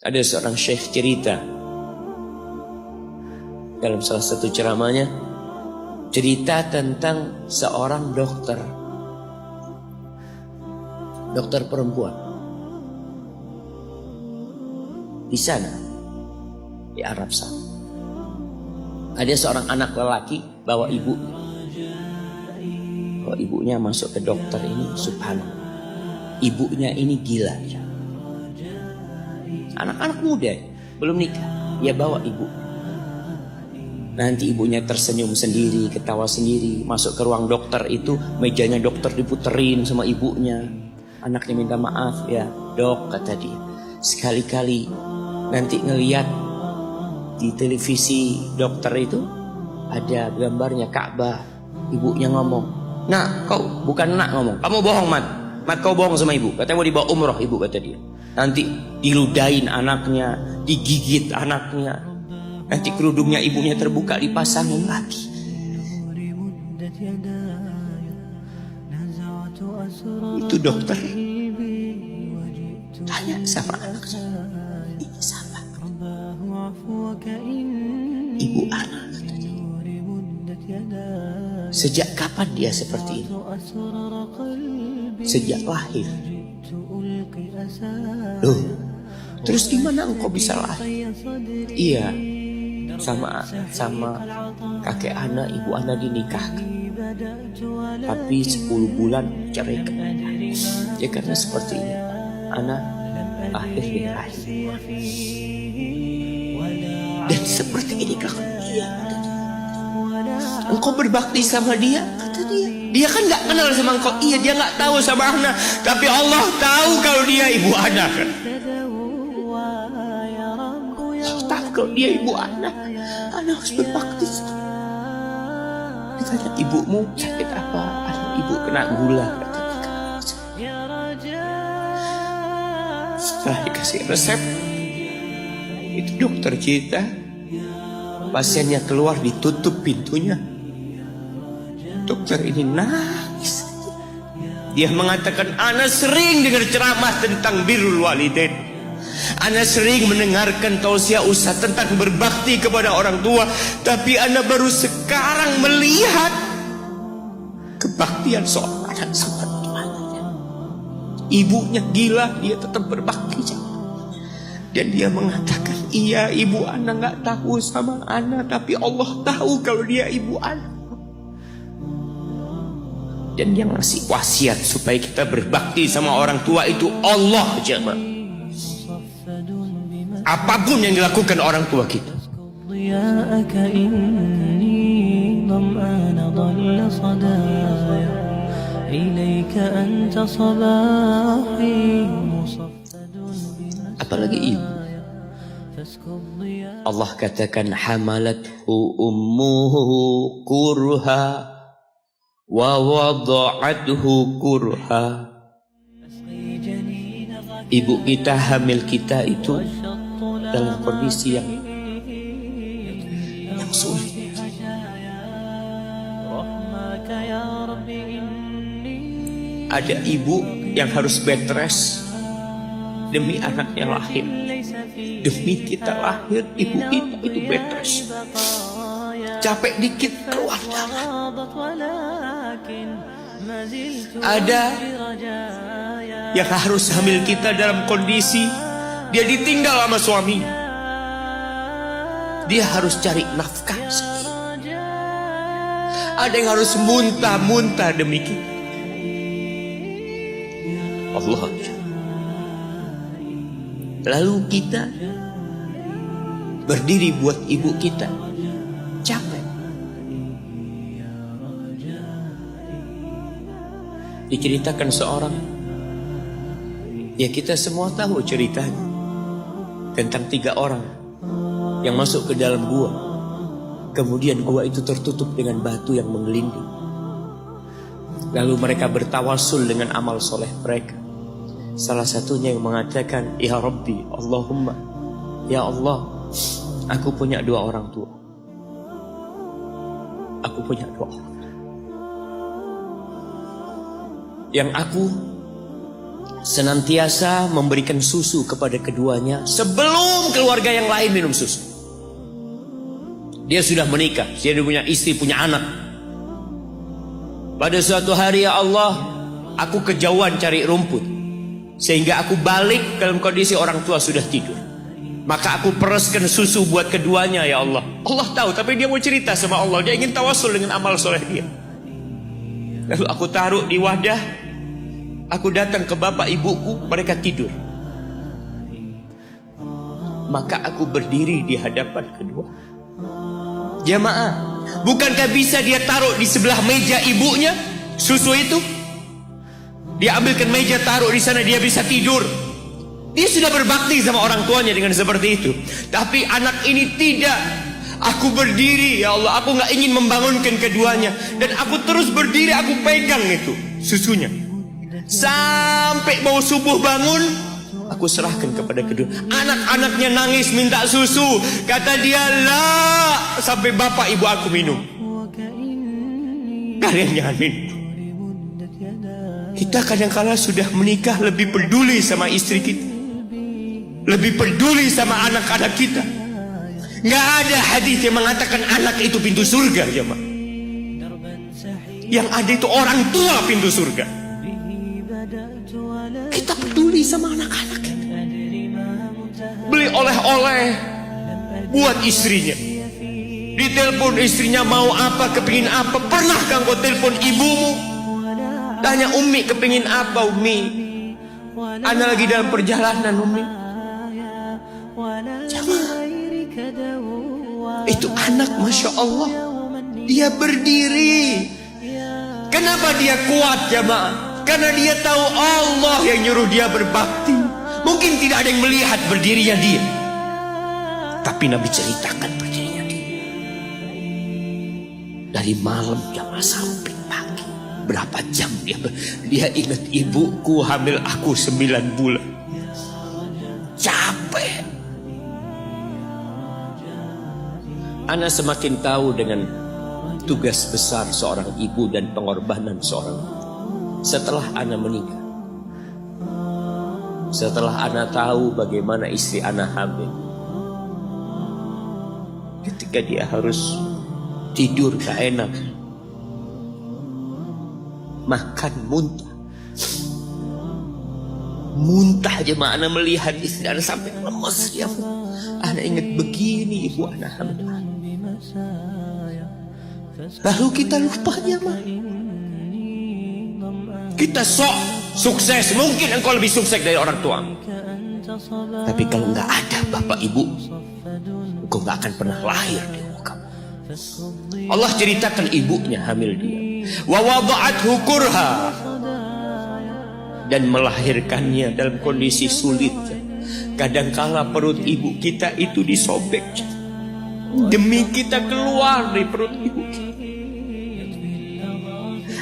Ada seorang syekh cerita dalam salah satu ceramahnya, cerita tentang seorang dokter perempuan di sana, di Arab sana. Ada seorang anak lelaki bawa ibunya masuk ke dokter ini, subhanallah. Ibunya ini gila ya. Anak-anak muda belum nikah, dia bawa ibu. Nanti ibunya tersenyum sendiri, ketawa sendiri. Masuk ke ruang dokter itu, mejanya dokter diputerin sama ibunya. Anaknya minta maaf, ya dok, kata dia, sekali-kali nanti ngeliat di televisi dokter itu ada gambarnya Ka'bah. Ibunya ngomong, nak, kau bukan nak ngomong, kamu bohong mat kau bohong sama ibu. Katanya mau dibawa umroh ibu, kata dia. Nanti diludahin anaknya, digigit anaknya. Nanti kerudungnya ibunya terbuka, dipasangin lagi. Itu dokter tanya sama anaknya, ini siapa? Ibu anak, katanya. Sejak kapan dia seperti ini? Sejak lahir. Loh, terus gimana engkau bisa lahir? Iya, sama kakek anak, ibu anak dinikahkan, tapi 10 bulan cerai. Ya karena seperti ini, anak lahir di rahim. Dan seperti ini kakak dia. Engkau berbakti sama dia, kata dia. Dia kan nggak kenal sama engkau. Iya, dia nggak tahu sama anak, tapi Allah tahu kalau dia ibu anak. Tahu kalau dia ibu anak, anak harus berbakti. Ditanya, ibumu sakit apa? Anak ibu kena gula. Setelah dikasih resep, itu dokter cerita, pasiennya keluar, ditutup pintunya. Dokter ini nangis. Dia mengatakan, ana sering dengar ceramah tentang birrul walidain. Ana sering mendengarkan tausiah ustaz tentang berbakti kepada orang tua, tapi ana baru sekarang melihat kebaktian seorang anak sama tuanya. Ibunya gila, dia tetap berbakti. Dan dia mengatakan, iya, ibu anak nggak tahu sama anak, tapi Allah tahu kalau dia ibu anak. Dan yang ngasih wasiat supaya kita berbakti sama orang tua itu Allah, jemaah. Apapun yang dilakukan orang tua kita. Apalagi ibu. Allah katakan, hamalathu ummuhu kurha wa wada'athu kurha. Ibu kita, hamil kita itu dalam kondisi yang sulit. Ada ibu yang harus bed rest demi anaknya lahir. Demi kita lahir, ibu kita itu bed rest. Capek dikit keluar darah. Ada yang harus hamil kita dalam kondisi dia ditinggal sama suami. Dia harus cari nafkah sendiri. Ada yang harus muntah-muntah demi kita. Allah. Lalu kita berdiri buat ibu kita, capek. Diceritakan seorang, ya kita semua tahu ceritanya, tentang 3 orang yang masuk ke dalam gua. Kemudian gua itu tertutup dengan batu yang menggelinding. Lalu mereka bertawasul dengan amal soleh mereka. Salah satunya yang mengatakan, ya Rabbi, Allahumma, ya Allah, aku punya 2 orang tua. Aku punya 2 orang tua. Yang aku senantiasa memberikan susu kepada keduanya sebelum keluarga yang lain minum susu. Dia sudah menikah, dia punya istri, punya anak. Pada suatu hari, ya Allah, aku kejauhan cari rumput, sehingga aku balik dalam kondisi orang tua sudah tidur. Maka aku pereskan susu buat keduanya, ya Allah. Allah tahu, tapi dia mau cerita sama Allah. Dia ingin tawasul dengan amal soleh dia. Lalu aku taruh di wadah. Aku datang ke bapak ibuku, mereka tidur. Maka aku berdiri di hadapan kedua. Jamaah, bukankah bisa dia taruh di sebelah meja ibunya susu itu? Dia ambilkan meja, taruh di sana, dia bisa tidur. Dia sudah berbakti sama orang tuanya dengan seperti itu. Tapi anak ini tidak. Aku berdiri, ya Allah, aku gak ingin membangunkan keduanya. Dan aku terus berdiri, aku pegang itu susunya. Sampai mau subuh bangun, aku serahkan kepada kedua. Anak-anaknya nangis minta susu. Kata dia, lah, sampai bapak ibu aku minum. Kalian jangan minum. Kita kadang-kala sudah menikah lebih peduli sama istri kita, lebih peduli sama anak-anak kita. Nggak ada hadis yang mengatakan anak itu pintu surga, jemaah. Yang ada itu orang tua pintu surga. Kita peduli sama anak-anak kita. Beli oleh-oleh buat istrinya. Ditelepon istrinya mau apa, kepingin apa. Pernahkah engkau telepon ibumu? Tanya, Umi kepingin apa, Umi? Ana lagi dalam perjalanan, Umi. Jamaah, itu anak, Masya Allah, dia berdiri. Kenapa dia kuat, jamaah? Karena dia tahu Allah yang nyuruh dia berbakti. Mungkin tidak ada yang melihat berdirinya dia, tapi Nabi ceritakan berdirinya dia. Dari malam jamaah sampai pagi, berapa jam dia ingat, ibuku hamil aku 9 bulan. Capek. Ana semakin tahu dengan tugas besar seorang ibu dan pengorbanan seorang ibu. Setelah Ana menikah, setelah Ana tahu bagaimana istri Ana hamil, ketika dia harus tidur gak enak, makan muntah aja, Ana melihat istri Ana sampai lemes dia. Ana ingat begini ibu Ana hamil. Lalu kita lupa, jemaah. Kita sok sukses, mungkin engkau lebih sukses dari orang tua. Tapi kalau nggak ada bapak ibu, engkau nggak akan pernah lahir di muka. Allah ceritakan ibunya hamil dia. Wa wada'athu kurha, dan melahirkannya dalam kondisi sulit. Kadangkala perut ibu kita itu disobek demi kita keluar dari perut ibu kita.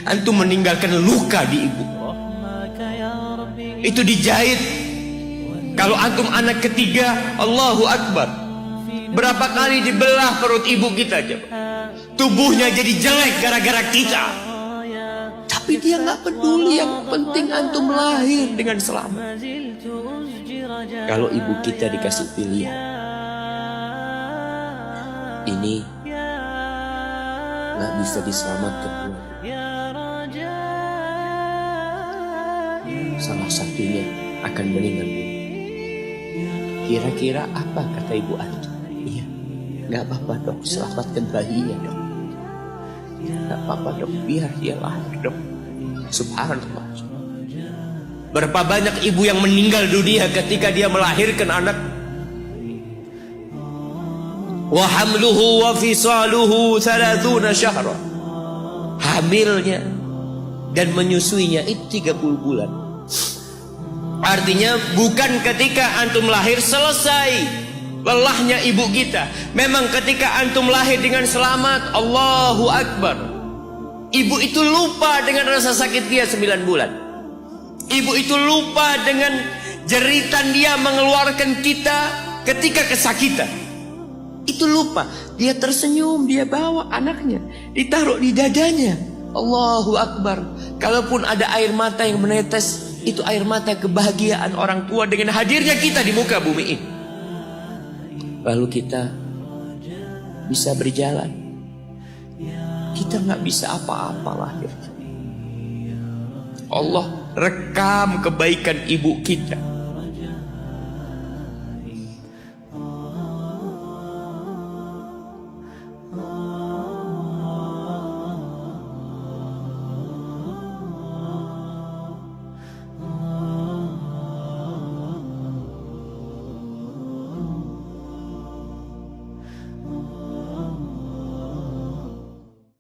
Antum meninggalkan luka di ibu, itu dijahit. Kalau antum anak ketiga, Allahu Akbar, berapa kali dibelah perut ibu kita, tubuhnya jadi jelek gara-gara kita. Tapi dia nggak peduli, yang penting antum lahir dengan selamat. Kalau ibu kita dikasih pilihan, ini nggak bisa diselamatkan, salah satunya akan meninggal dunia. Kira-kira apa kata ibu antum? Iya, nggak apa-apa dok, selamatkan bayinya dok. Nggak apa-apa dok, biar dia lahir dok. Subhanallah. Berapa banyak ibu yang meninggal dunia ketika dia melahirkan anak. Wa hamluhu wa fisaluhu 30 syahra. Hamilnya dan menyusuinya itu 30 bulan. Artinya bukan ketika antum lahir selesai lelahnya ibu kita. Memang ketika antum lahir dengan selamat, Allahu Akbar, ibu itu lupa dengan rasa sakit dia 9 bulan. Ibu itu lupa dengan jeritan dia mengeluarkan kita ketika kesakitan. Itu lupa. Dia tersenyum, dia bawa anaknya, ditaruh di dadanya. Allahu Akbar. Kalaupun ada air mata yang menetes, Itu air mata kebahagiaan orang tua dengan hadirnya kita di muka bumi ini. Lalu kita bisa berjalan. Kita nggak bisa apa-apa lahir. Allah rekam kebaikan ibu kita.